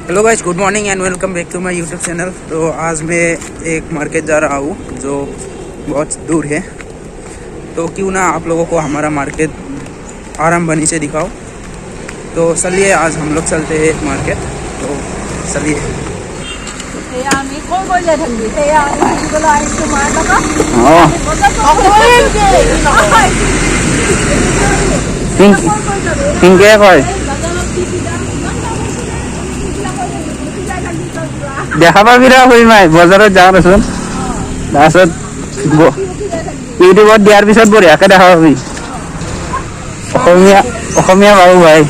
Hello guys, good morning and welcome back to my YouTube channel. तो आज मैं एक मार्केट जा रहा हूँ जो बहुत दूर है, तो क्यों ना आप लोगों को हमारा मार्केट आरंभनी से दिखाओ। तो चलिए आज हम लोग चलते हैं मार्केट। तो चलिए। দেখা পাবি ৰা হৈ মাই বজাৰত যাওঁ দেচোন, তাৰপিছত ইউটিউবত দিয়াৰ পিছত বঢ়িয়াকে দেখা পাবি। অসমীয়া বাবু ভাই।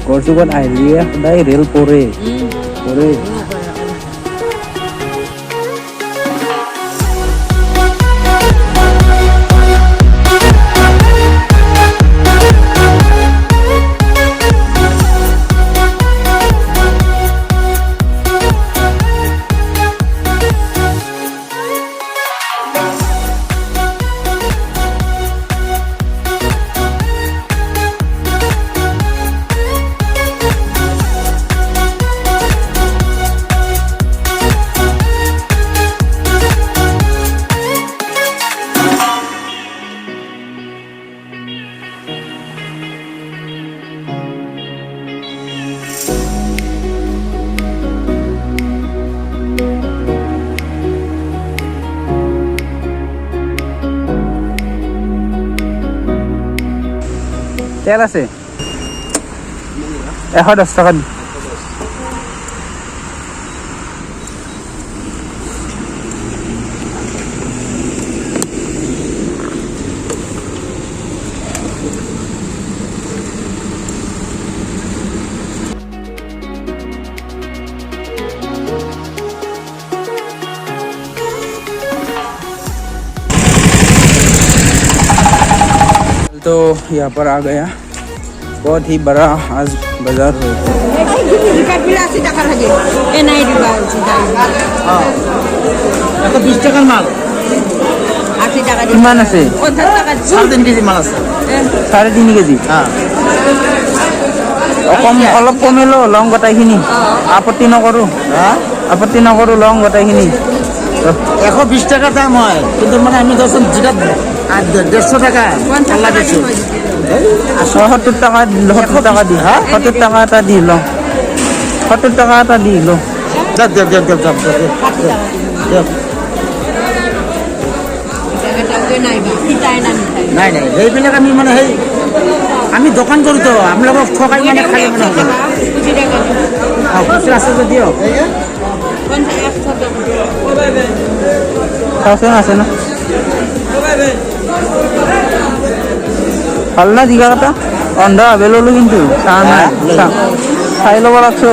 গড়চুকত আহিলে সদায় ৰেল পৰে। তেল আছে 110 টাকা। तो यहाँ पर आ गया, बहुत ही बड़ा आज बाजार है। কিমান আছে? 3.5 কেজি মাল আছে। 3.5 কেজি অলপ কমিলো লং গোটাইখিনি। আপত্তি নকৰোঁ, লং গোটাইখিনি। 120 টাকা দাম হয়, কিন্তু মানে আমি ধরছেন যেটা 150 টাকা পাল্লা বেচি। 70 টাকা দি 70 টাকা এটা দি লওঁ। 70 টাকা এটা দি লওঁ। নাই সেইবিলাক আমি মানে আমি দোকান করি তো আপোনালোকক ঠকাই মানে খালি মানে খুচরা আছে যদি দিয়ক। আছে না ভাল না জিগাটা অন্ধা হবে ললো, কিন্তু খাই ল'ব লাগছো।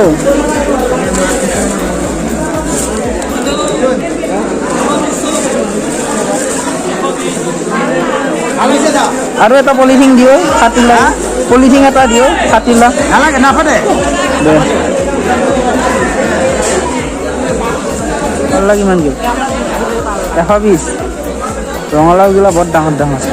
আৰু এটা পলিথিন দিও কাটিলা পলিথিন এটা দিও কাটিলা নালাগে নাফাটে দে ভাল কিমান দিও 120 ৰঙালাওগুলা বৰ ডাঙৰ ডাঙৰ আছে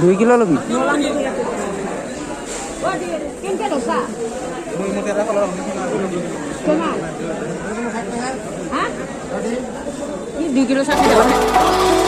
দুই কিলো লবি Ini 2 kilo 1 dapat.